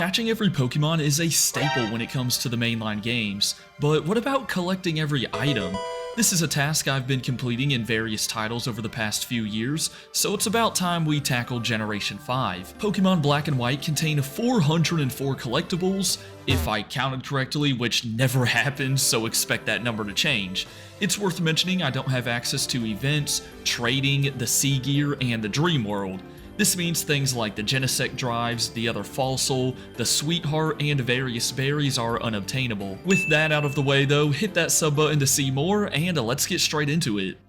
Catching every Pokemon is a staple when it comes to the mainline games, but what about collecting every item? This is a task I've been completing in various titles over the past few years, so it's about time we tackle Generation 5. Pokemon Black and White contain 404 collectibles, if I counted correctly, which never happens, so expect that number to change. It's worth mentioning I don't have access to events, trading, the Sea Gear, and the Dream World. This means things like the Genesect drives, the other Fossil, the Sweetheart, and various berries are unobtainable. With that out of the way though, hit that sub button to see more, and let's get straight into it.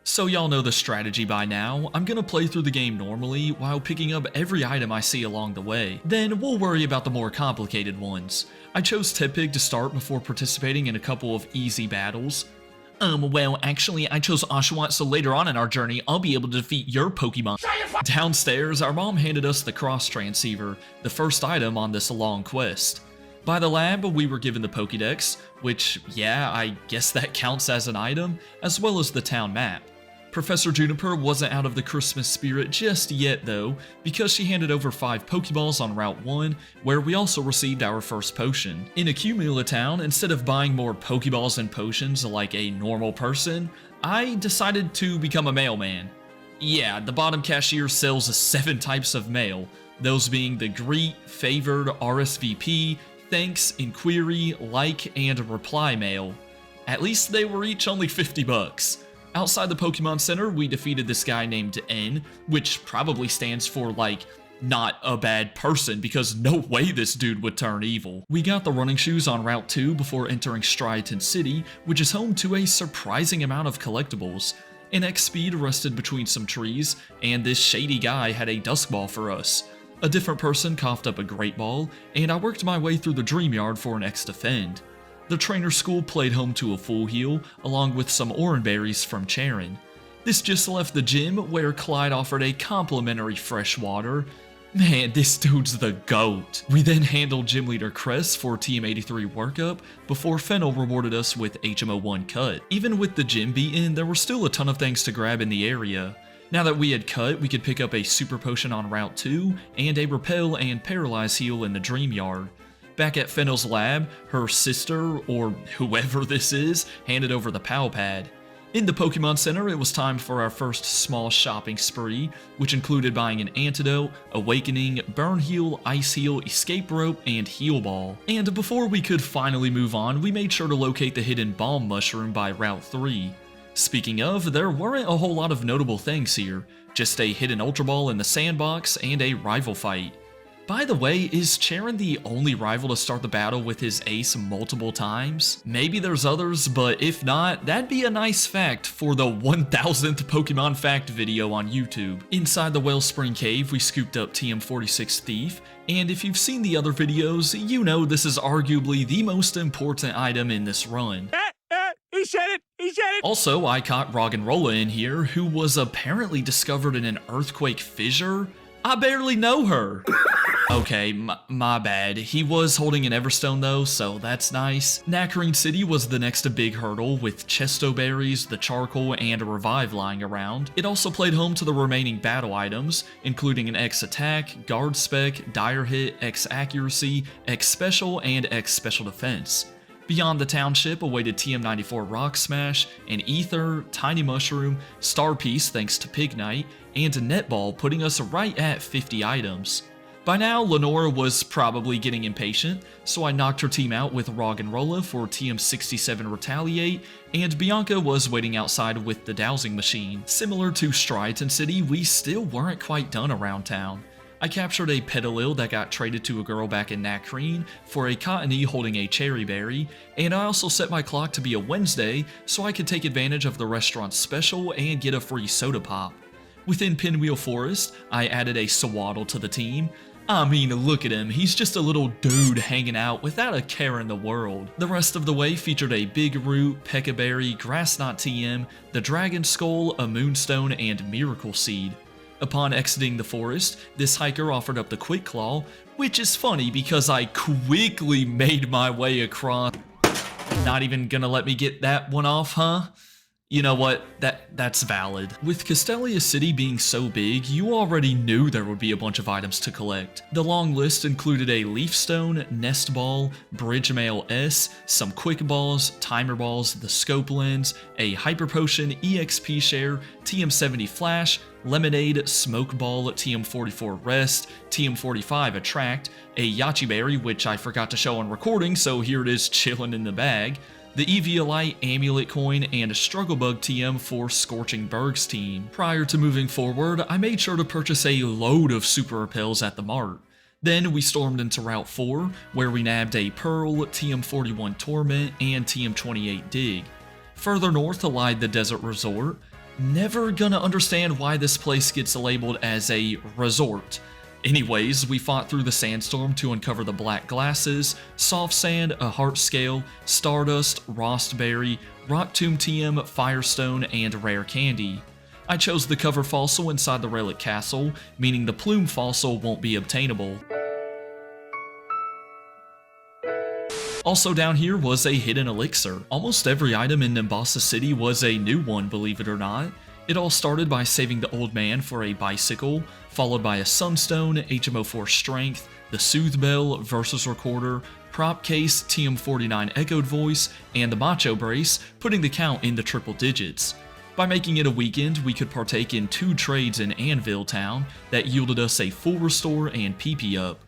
So y'all know the strategy by now. I'm gonna play through the game normally while picking up every item I see along the way. Then we'll worry about the more complicated ones. I chose Tepig to start before participating in a couple of easy battles. Well, actually, I chose Oshawott, so later on in our journey, I'll be able to defeat your Pokemon. Downstairs, our mom handed us the Cross Transceiver, the first item on this long quest. By the lab, we were given the Pokédex, which, yeah, I guess that counts as an item, as well as the town map. Professor Juniper wasn't out of the Christmas spirit just yet though, because she handed over 5 Pokeballs on Route 1, where we also received our first potion. In Accumula Town, instead of buying more Pokeballs and potions like a normal person, I decided to become a mailman. Yeah, the bottom cashier sells 7 types of mail, those being the Greet, Favored, RSVP, Thanks, Inquiry, Like, and Reply mail. At least they were each only 50 bucks. Outside the Pokemon Center, we defeated this guy named N, which probably stands for, like, not a bad person, because no way this dude would turn evil. We got the running shoes on Route 2 before entering Striaton City, which is home to a surprising amount of collectibles. An X-Speed rested between some trees, and this shady guy had a Dusk Ball for us. A different person coughed up a Great Ball, and I worked my way through the Dream Yard for an X-Defend. The trainer school played home to a Full Heal, along with some Oranberries from Charon. This just left the gym, where Clyde offered a complimentary fresh water. Man, this dude's the GOAT. We then handled Gym Leader Cress for TM83 workup, before Fennel rewarded us with HMO1 Cut. Even with the gym beaten, there were still a ton of things to grab in the area. Now that we had Cut, we could pick up a Super Potion on Route 2, and a Repel and Paralyze Heal in the Dream Yard. Back at Fennel's lab, her sister, or whoever this is, handed over the POW pad. In the Pokemon Center, it was time for our first small shopping spree, which included buying an Antidote, Awakening, Burn Heal, Ice Heal, Escape Rope, and Heal Ball. And before we could finally move on, we made sure to locate the hidden Balm Mushroom by Route 3. Speaking of, there weren't a whole lot of notable things here, just a hidden Ultra Ball in the sandbox and a rival fight. By the way, is Charon the only rival to start the battle with his ace multiple times? Maybe there's others, but if not, that'd be a nice fact for the 1000th Pokemon Fact video on YouTube. Inside the Wellspring Cave, we scooped up TM46 Thief, and if you've seen the other videos, you know this is arguably the most important item in this run. He said it! He said it! Also, I caught Roggenrola in here, who was apparently discovered in an earthquake fissure. I barely know her. Okay, my bad. He was holding an Everstone though, so that's nice. Nacrene City was the next big hurdle, with Chesto Berries, the Charcoal, and a Revive lying around. It also played home to the remaining battle items, including an X Attack, Guard Spec, Dire Hit, X Accuracy, X Special, and X Special Defense. Beyond the township awaited TM94 Rock Smash, an Ether, Tiny Mushroom, Star Piece thanks to Pignite, and a Netball, putting us right at 50 items. By now, Lenora was probably getting impatient, so I knocked her team out with Roggenrola for TM67 Retaliate, and Bianca was waiting outside with the Dowsing Machine. Similar to Striaton City, we still weren't quite done around town. I captured a Petalil that got traded to a girl back in Nacrene for a Cottonee holding a Cherry Berry, and I also set my clock to be a Wednesday so I could take advantage of the restaurant's special and get a free soda pop. Within Pinwheel Forest, I added a Sewaddle to the team. I mean, look at him, he's just a little dude hanging out without a care in the world. The rest of the way featured a Big Root, Pekka Berry, Grass Knot TM, the Dragon Skull, a Moonstone, and Miracle Seed. Upon exiting the forest, this hiker offered up the Quick Claw, which is funny because I quickly made my way across. Not even gonna let me get that one off, huh? You know what? That's valid. With Castelia City being so big, you already knew there would be a bunch of items to collect. The long list included a Leaf Stone, Nest Ball, Bridge Mail S, some Quick Balls, Timer Balls, the Scope Lens, a Hyper Potion, EXP Share, TM70 Flash, Lemonade, Smoke Ball, TM44 Rest, TM45 Attract, a Yachi Berry, which I forgot to show on recording, so here it is chilling in the bag, the Eviolite, Amulet Coin, and a Struggle Bug TM for Scorching Berg's team. Prior to moving forward, I made sure to purchase a load of Super Repels at the mart. Then we stormed into Route 4, where we nabbed a Pearl, TM41 Torment, and TM28 Dig. Further north lied the Desert Resort. Never gonna understand why this place gets labeled as a resort. Anyways, we fought through the sandstorm to uncover the Black Glasses, Soft Sand, a Heart Scale, Stardust, Rostberry, Rock Tomb TM, Firestone, and Rare Candy. I chose the cover fossil inside the Relic Castle, meaning the Plume fossil won't be obtainable. Also down here was a hidden elixir. Almost every item in Nimbasa City was a new one, believe it or not. It all started by saving the old man for a bicycle, followed by a Sunstone, HM04 Strength, the Soothe Bell, Versus Recorder, Prop Case, TM49 Echoed Voice, and the Macho Brace, putting the count into triple digits. By making it a weekend, we could partake in 2 trades in Anvil Town that yielded us a full restore and PP up.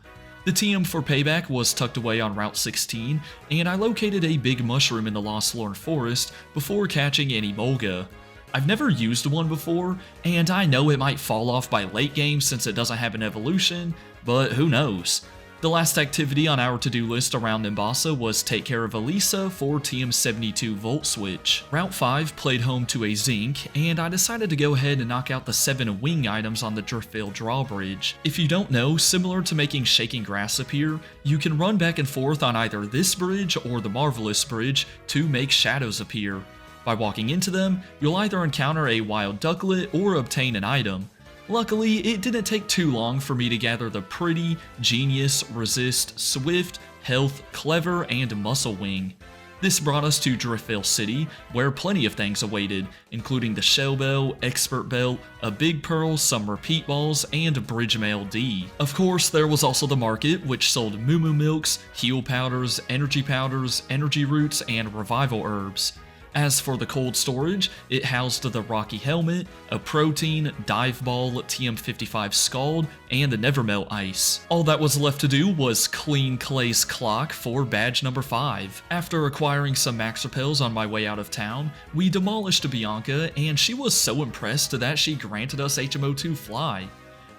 The TM for Payback was tucked away on Route 16, and I located a big mushroom in the Lost Lorn Forest before catching any Molga. I've never used one before, and I know it might fall off by late game since it doesn't have an evolution, but who knows. The last activity on our to-do list around Nimbasa was take care of Elisa for TM72 Volt Switch. Route 5 played home to a Zinc, and I decided to go ahead and knock out the 7 wing items on the Driftvale Drawbridge. If you don't know, similar to making Shaking Grass appear, you can run back and forth on either this bridge or the Marvelous Bridge to make shadows appear. By walking into them, you'll either encounter a wild ducklet or obtain an item. Luckily, it didn't take too long for me to gather the Pretty, Genius, Resist, Swift, Health, Clever, and Muscle Wing. This brought us to Driftvale City, where plenty of things awaited, including the Shell Bell, Expert Belt, a Big Pearl, some Repeat Balls, and Bridge Mail D. Of course, there was also the market, which sold Moo Moo Milks, Heal Powders, Energy Roots, and Revival Herbs. As for the cold storage, it housed the Rocky Helmet, a Protein, Dive Ball, TM55 Scald, and the Nevermelt Ice. All that was left to do was clean Clay's clock for badge number 5. After acquiring some Max Repels on my way out of town, we demolished Bianca, and she was so impressed that she granted us HM02 Fly.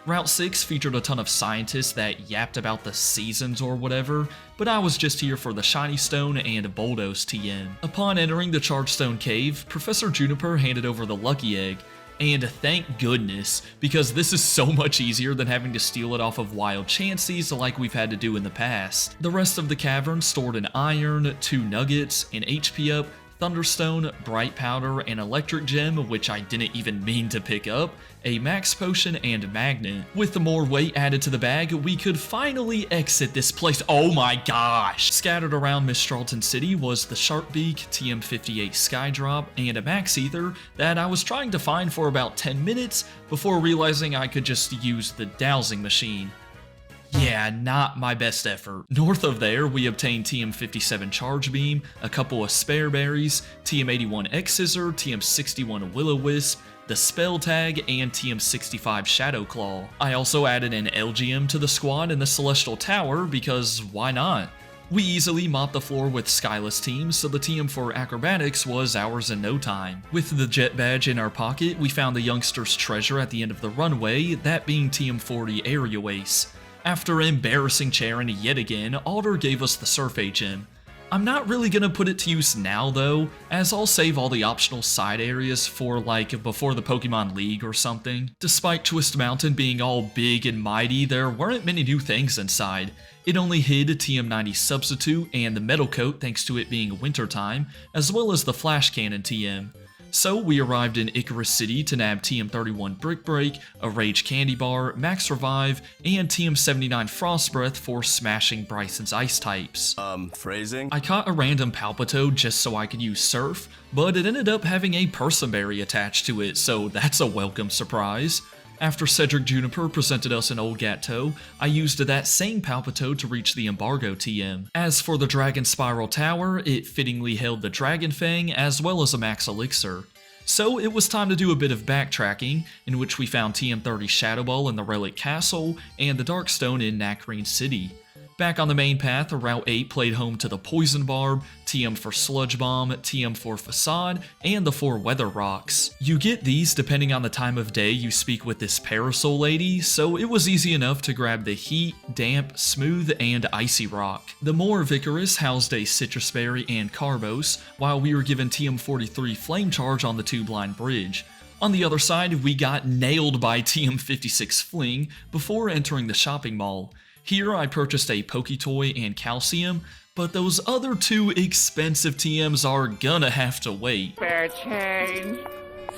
Route 6 featured a ton of scientists that yapped about the seasons or whatever, but I was just here for the Shiny Stone and Boldos TM. Upon entering the Chargestone Cave, Professor Juniper handed over the Lucky Egg, and thank goodness, because this is so much easier than having to steal it off of wild chances like we've had to do in the past. The rest of the cavern stored an Iron, 2 Nuggets, an HP up, Thunderstone, Bright Powder, an Electric Gem, which I didn't even mean to pick up, a Max Potion, and Magnet. With the more weight added to the bag, we could finally exit this place. Oh my gosh! Scattered around Mistralton City was the Sharkbeak, TM58 Skydrop, and a Max Ether that I was trying to find for about 10 minutes before realizing I could just use the dowsing machine. Yeah, not my best effort. North of there, we obtained TM57 Charge Beam, a couple of Spare Berries, TM81 X-Scissor, TM61 Will-O-Wisp, the Spell Tag, and TM65 Shadow Claw. I also added an LGM to the squad in the Celestial Tower because why not? We easily mopped the floor with Skyless teams, so the TM for Acrobatics was ours in no time. With the Jet Badge in our pocket, we found the youngster's treasure at the end of the runway, that being TM40 Area Ace. After embarrassing Charon yet again, Alder gave us the Surf HM. I'm not really gonna put it to use now though, as I'll save all the optional side areas for like before the Pokemon League or something. Despite Twist Mountain being all big and mighty, there weren't many new things inside. It only hid TM90 Substitute and the Metal Coat thanks to it being wintertime, as well as the Flash Cannon TM. So we arrived in Icarus City to nab TM31 Brick Break, a Rage Candy Bar, Max Revive, and TM79 Frost Breath for smashing Bryson's ice types. Phrasing? I caught a random Palpito just so I could use Surf, but it ended up having a Persimberry attached to it, so that's a welcome surprise. After Cedric Juniper presented us an old Gateau, I used that same Palpito to reach the Embargo TM. As for the Dragon Spiral Tower, it fittingly held the Dragon Fang as well as a Max Elixir. So it was time to do a bit of backtracking, in which we found TM30 Shadow Ball in the Relic Castle and the Darkstone in Nacrene City. Back on the main path, Route 8 played home to the Poison Barb, TM for Sludge Bomb, TM for Facade, and the 4 Weather Rocks. You get these depending on the time of day you speak with this Parasol lady, so it was easy enough to grab the Heat, Damp, Smooth, and Icy Rock. The more Vicarous housed a Citrus Berry and Carbos, while we were given TM43 Flame Charge on the Tube-Line Bridge. On the other side, we got nailed by TM56 Fling before entering the shopping mall. Here I purchased a Poketoy and Calcium, but those other two expensive TMs are gonna have to wait. Spare change.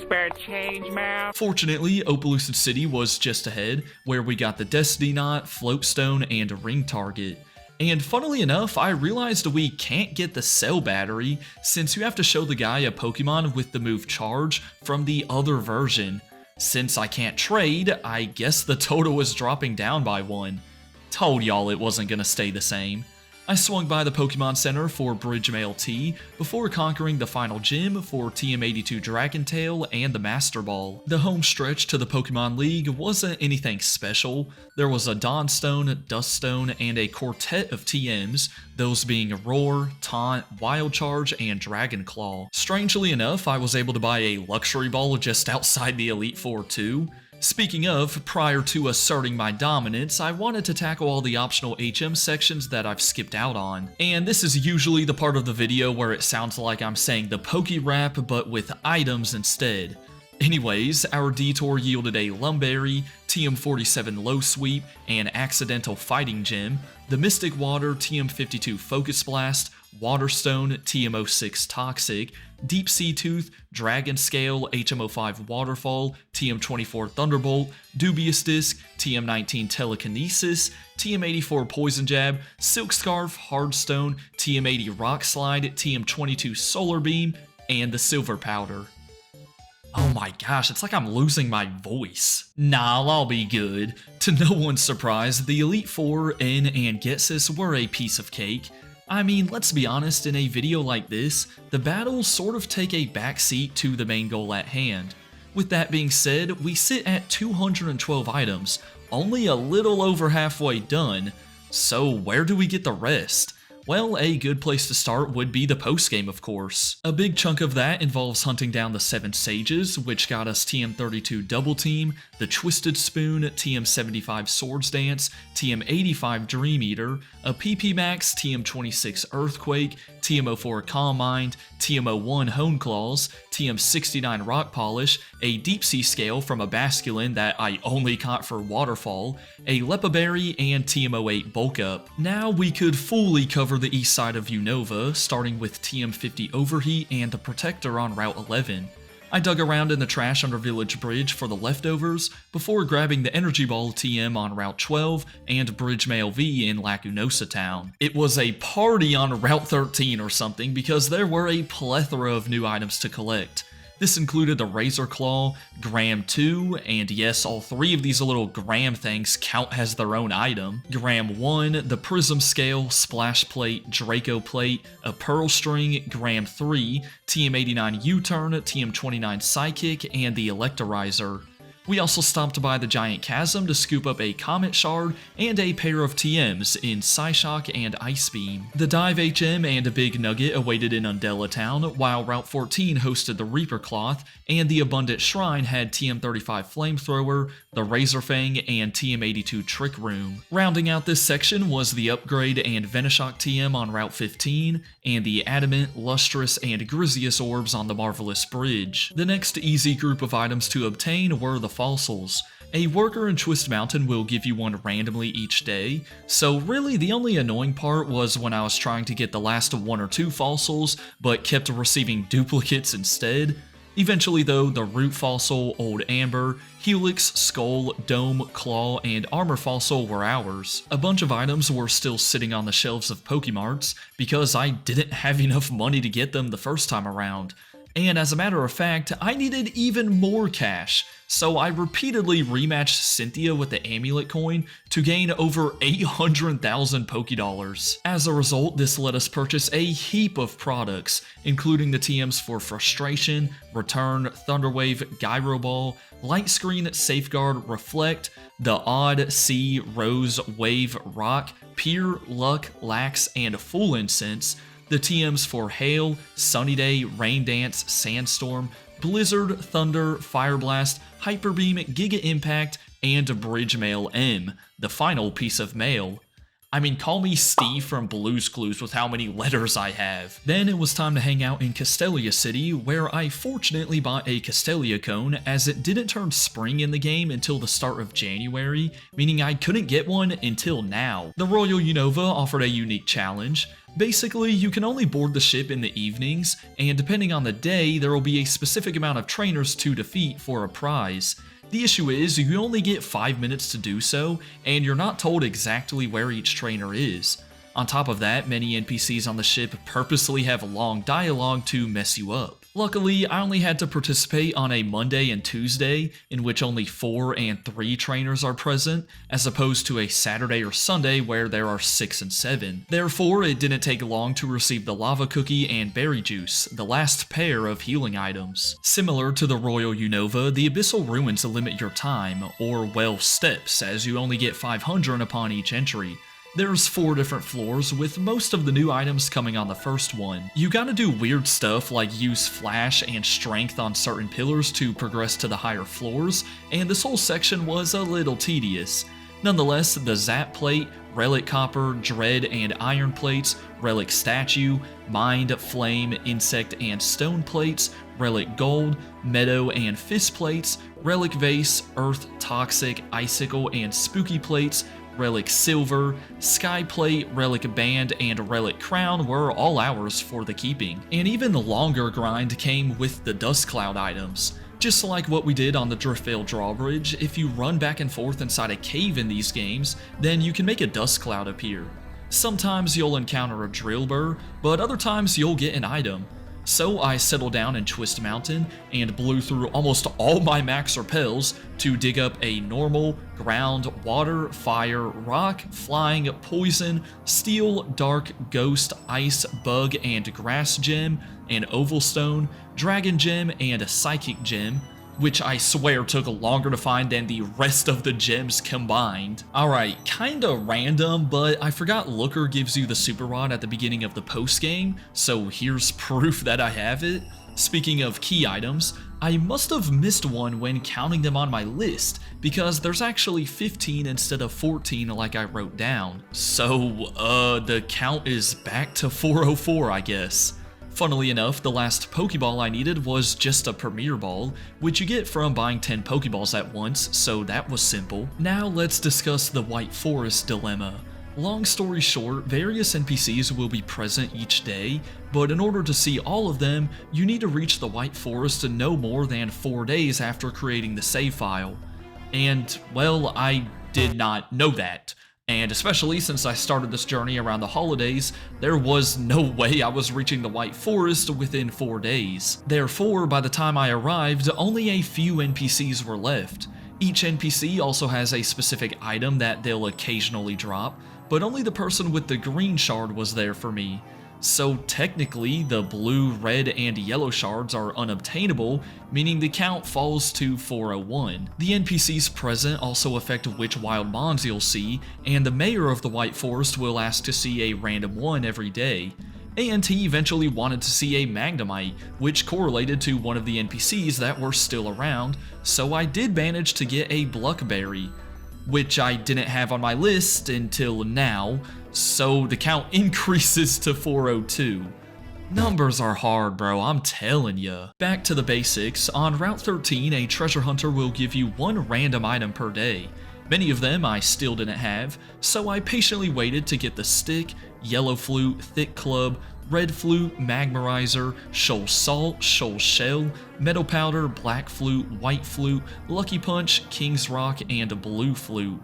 Spare change, man. Fortunately, Opelucid City was just ahead, where we got the Destiny Knot, Floatstone, and Ring Target. And funnily enough, I realized we can't get the Cell Battery, since you have to show the guy a Pokemon with the move Charge from the other version. Since I can't trade, I guess the total is dropping down by 1. Told y'all it wasn't gonna stay the same. I swung by the Pokemon Center for Bridge Mail T before conquering the final gym for TM82 Dragon Tail and the Master Ball. The home stretch to the Pokemon League wasn't anything special. There was a Dawnstone, Duststone, and a quartet of TMs, those being Roar, Taunt, Wild Charge, and Dragon Claw. Strangely enough, I was able to buy a Luxury Ball just outside the Elite Four too. Speaking of, prior to asserting my dominance, I wanted to tackle all the optional HM sections that I've skipped out on. And this is usually the part of the video where it sounds like I'm saying the Poke Rap, but with items instead. Anyways, our detour yielded a Lumberry, TM47 Low Sweep, and Accidental Fighting Gem, the Mystic Water TM52 Focus Blast, Waterstone TM06 Toxic, Deep Sea Tooth, Dragon Scale, HM05 Waterfall, TM24 Thunderbolt, Dubious Disc, TM19 Telekinesis, TM84 Poison Jab, Silk Scarf, Hardstone, TM80 Rock Slide, TM22 Solar Beam, and the Silver Powder. Oh my gosh, it's like I'm losing my voice. Nah, I'll be good. To no one's surprise, the Elite Four, N, and Getsis were a piece of cake. I mean, let's be honest, in a video like this, the battles sort of take a backseat to the main goal at hand. With that being said, we sit at 212 items, only a little over halfway done, so where do we get the rest? Well, a good place to start would be the postgame, of course. A big chunk of that involves hunting down the 7 Sages, which got us TM32 Double Team, the Twisted Spoon, TM75 Swords Dance, TM85 Dream Eater, a PP Max, TM26 Earthquake, TM04 Calm Mind, TM01 Hone Claws, TM69 Rock Polish, a Deep Sea Scale from a Basculin that I only caught for Waterfall, a Lepaberry, and TM08 Bulk Up. Now we could fully cover the east side of Unova, starting with TM50 Overheat and the Protector on Route 11. I dug around in the trash under Village Bridge for the leftovers, before grabbing the Energy Ball TM on Route 12 and Bridge Mail V in Lacunosa Town. It was a party on Route 13 or something because there were a plethora of new items to collect. This included the Razor Claw, Gram 2, and yes, all 3 of these little Gram things count as their own item. Gram 1, the Prism Scale, Splash Plate, Draco Plate, a Pearl String, Gram 3, TM89 U-Turn, TM29 Psychic, and the Electorizer. We also stopped by the Giant Chasm to scoop up a Comet Shard and a pair of TMs in Psyshock and Ice Beam. The Dive HM and a Big Nugget awaited in Undella Town, while Route 14 hosted the Reaper Cloth, and the Abundant Shrine had TM35 Flamethrower, the Razor Fang, and TM82 Trick Room. Rounding out this section was the Upgrade and Venoshock TM on Route 15, and the Adamant, Lustrous, and Grizius Orbs on the Marvelous Bridge. The next easy group of items to obtain were the fossils. A worker in Twist Mountain will give you one randomly each day, so really the only annoying part was when I was trying to get the last 1 or 2 fossils, but kept receiving duplicates instead. Eventually though, the Root Fossil, Old Amber, Helix, Skull, Dome, Claw, and Armor Fossil were ours. A bunch of items were still sitting on the shelves of Pokemarts because I didn't have enough money to get them the first time around. And as a matter of fact, I needed even more cash, so I repeatedly rematched Cynthia with the Amulet coin to gain over 800,000 Pokédollars. As a result, this let us purchase a heap of products, including the TMs for Frustration, Return, Thunderwave, Gyro Ball, Light Screen, Safeguard, Reflect, the Odd, Sea, Rose, Wave, Rock, Peer, Luck, Lax, and Full Incense, the TMs for Hail, Sunny Day, Rain Dance, Sandstorm, Blizzard, Thunder, Fire Blast, Hyper Beam, Giga Impact, and Bridge Mail M, the final piece of mail. I mean, call me Steve from Blue's Clues with how many letters I have. Then it was time to hang out in Castelia City, where I fortunately bought a Castelia cone as it didn't turn spring in the game until the start of January, meaning I couldn't get one until now. The Royal Unova offered a unique challenge. Basically, you can only board the ship in the evenings, and depending on the day, there will be a specific amount of trainers to defeat for a prize. The issue is, you only get 5 minutes to do so, and you're not told exactly where each trainer is. On top of that, many NPCs on the ship purposely have long dialogue to mess you up. Luckily, I only had to participate on a Monday and Tuesday, in which only 4 and 3 trainers are present, as opposed to a Saturday or Sunday where there are 6 and 7. Therefore, it didn't take long to receive the Lava Cookie and Berry Juice, the last pair of healing items. Similar to the Royal Unova, the Abyssal Ruins limit your time, or well, steps, as you only get 500 upon each entry. There's 4 different floors, with most of the new items coming on the first one. You gotta do weird stuff like use flash and strength on certain pillars to progress to the higher floors, and this whole section was a little tedious. Nonetheless, the Zap Plate, Relic Copper, Dread and Iron Plates, Relic Statue, Mind, Flame, Insect and Stone Plates, Relic Gold, Meadow and Fist Plates, Relic Vase, Earth, Toxic, Icicle and Spooky Plates, Relic Silver, Sky Plate, Relic Band, and Relic Crown were all ours for the keeping. And even the longer grind came with the Dust Cloud items. Just like what we did on the Driftvale Drawbridge, if you run back and forth inside a cave in these games, then you can make a dust cloud appear. Sometimes you'll encounter a Drillbur, but other times you'll get an item. So I settled down in Twist Mountain and blew through almost all my max repels to dig up a normal, ground, water, fire, rock, flying, poison, steel, dark, ghost, ice, bug, and grass gem, an oval stone, dragon gem, and a psychic gem, which I swear took longer to find than the rest of the gems combined. Alright, kinda random, but I forgot Looker gives you the Super Rod at the beginning of the post-game, so here's proof that I have it. Speaking of key items, I must have missed one when counting them on my list, because there's actually 15 instead of 14 like I wrote down. So, the count is back to 404, I guess. Funnily enough, the last Pokeball I needed was just a Premier Ball, which you get from buying 10 Pokeballs at once, so that was simple. Now let's discuss the White Forest dilemma. Long story short, various NPCs will be present each day, but in order to see all of them, you need to reach the White Forest in no more than 4 days after creating the save file. And, well, I did not know that. And especially since I started this journey around the holidays, there was no way I was reaching the White Forest within 4 days. Therefore, by the time I arrived, only a few NPCs were left. Each NPC also has a specific item that they'll occasionally drop, but only the person with the green shard was there for me. So technically, the blue, red, and yellow shards are unobtainable, meaning the count falls to 401. The NPCs present also affect which wild mons you'll see, and the mayor of the White Forest will ask to see a random one every day. And he eventually wanted to see a Magnemite, which correlated to one of the NPCs that were still around, so I did manage to get a Bluckberry, which I didn't have on my list until now, so the count increases to 402. Numbers are hard, bro, I'm telling ya. Back to the basics, on Route 13, a treasure hunter will give you 1 random item per day. Many of them I still didn't have, so I patiently waited to get the Stick, Yellow Flute, Thick Club, Red Flute, Magmarizer, Shoal Salt, Shoal Shell, Metal Powder, Black Flute, White Flute, Lucky Punch, King's Rock, and Blue Flute.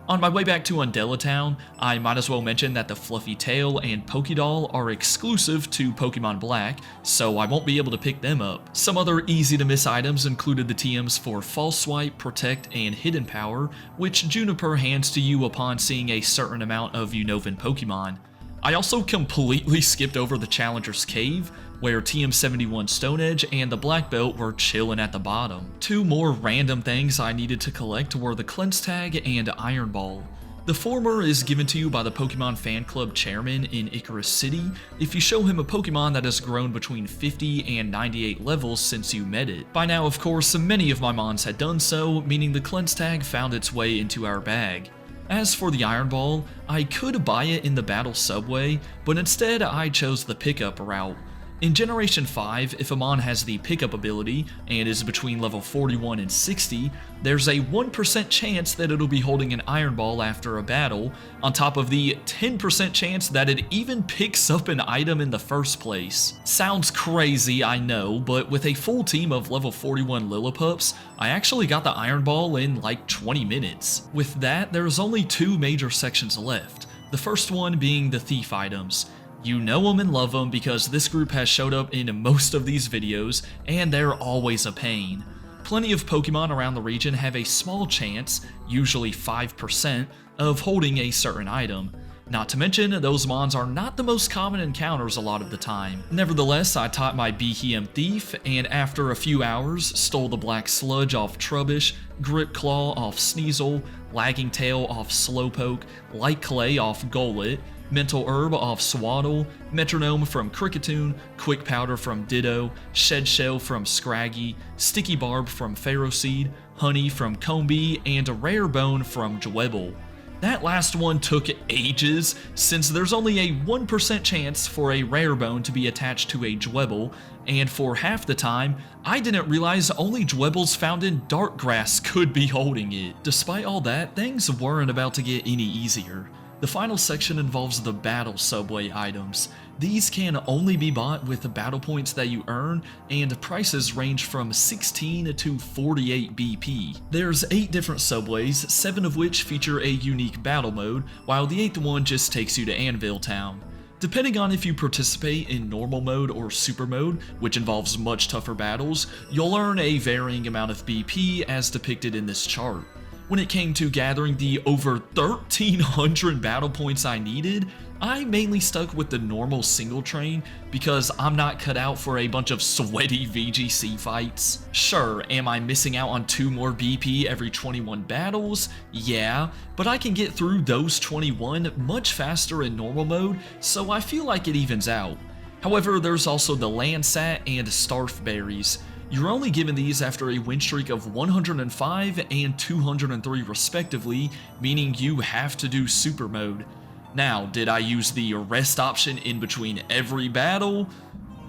On my way back to Undella Town, I might as well mention that the Fluffy Tail and Pokédoll are exclusive to Pokemon Black, so I won't be able to pick them up. Some other easy to miss items included the TMs for False Swipe, Protect, and Hidden Power, which Juniper hands to you upon seeing a certain amount of Unova Pokemon. I also completely skipped over the Challenger's Cave, where TM71 Stone Edge and the Black Belt were chilling at the bottom. Two more random things I needed to collect were the Cleanse Tag and Iron Ball. The former is given to you by the Pokemon Fan Club chairman in Icarus City if you show him a Pokemon that has grown between 50 and 98 levels since you met it. By now, of course, many of my mons had done so, meaning the Cleanse Tag found its way into our bag. As for the Iron Ball, I could buy it in the Battle Subway, but instead I chose the pickup route. In Generation 5, if a mon has the pickup ability and is between level 41 and 60, there's a 1% chance that it'll be holding an Iron Ball after a battle, on top of the 10% chance that it even picks up an item in the first place. Sounds crazy, I know, but with a full team of level 41 Lillipups, I actually got the Iron Ball in like 20 minutes. With that, there's only two major sections left, the first one being the Thief items. You know them and love them because this group has showed up in most of these videos, and they're always a pain. Plenty of Pokemon around the region have a small chance, usually 5%, of holding a certain item. Not to mention, those mons are not the most common encounters a lot of the time. Nevertheless, I taught my Behem Thief, and after a few hours, stole the Black Sludge off Trubbish, Grip Claw off Sneasel, Lagging Tail off Slowpoke, Light Clay off Golett, Mental Herb off Swaddle, Metronome from Kricketune, Quick Powder from Ditto, Shed Shell from Scraggy, Sticky Barb from Ferroseed, Honey from Combee, and a Rare Bone from Dwebble. That last one took ages, since there's only a 1% chance for a Rare Bone to be attached to a Dwebble, and for half the time, I didn't realize only Dwebbles found in Darkgrass could be holding it. Despite all that, things weren't about to get any easier. The final section involves the Battle Subway items. These can only be bought with the battle points that you earn, and prices range from 16 to 48 BP. There's 8 different subways, 7 of which feature a unique battle mode, while the 8th one just takes you to Anvil Town. Depending on if you participate in normal mode or super mode, which involves much tougher battles, you'll earn a varying amount of BP as depicted in this chart. When it came to gathering the over 1,300 battle points I needed, I mainly stuck with the normal single train because I'm not cut out for a bunch of sweaty VGC fights. Sure, am I missing out on 2 more BP every 21 battles? Yeah, but I can get through those 21 much faster in normal mode, so I feel like it evens out. However, there's also the Landsat and Starf Berries. You're only given these after a win streak of 105 and 203 respectively, meaning you have to do super mode. Now, did I use the rest option in between every battle?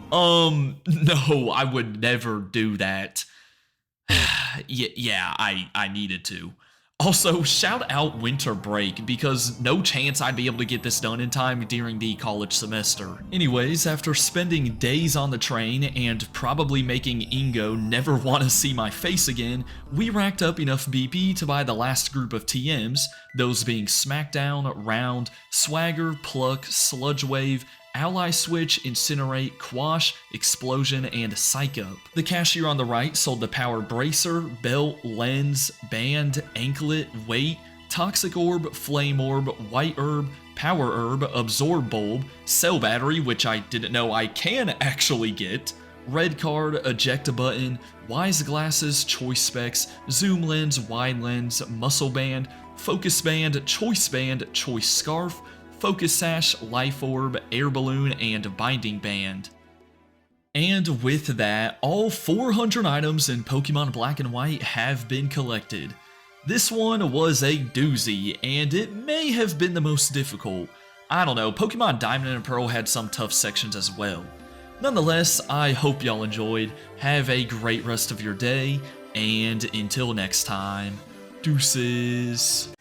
No, I would never do that. Yeah, I needed to. Also, shout out winter break, because no chance I'd be able to get this done in time during the college semester. Anyways, after spending days on the train and probably making Ingo never want to see my face again, we racked up enough BP to buy the last group of TMs, those being Smackdown, Round, Swagger, Pluck, Sludge Wave, Ally Switch, Incinerate, Quash, Explosion, and Psych Up. The cashier on the right sold the Power Bracer, Belt, Lens, Band, Anklet, Weight, Toxic Orb, Flame Orb, White Herb, Power Herb, Absorb Bulb, Cell Battery, which I didn't know I can actually get, Red Card, Ejecta Button, Wise Glasses, Choice Specs, Zoom Lens, Wide Lens, Muscle Band, Focus Band, Choice Scarf, Focus Sash, Life Orb, Air Balloon, and Binding Band. And with that, all 400 items in Pokemon Black and White have been collected. This one was a doozy, and it may have been the most difficult. I don't know, Pokemon Diamond and Pearl had some tough sections as well. Nonetheless, I hope y'all enjoyed, have a great rest of your day, and until next time, Deuces.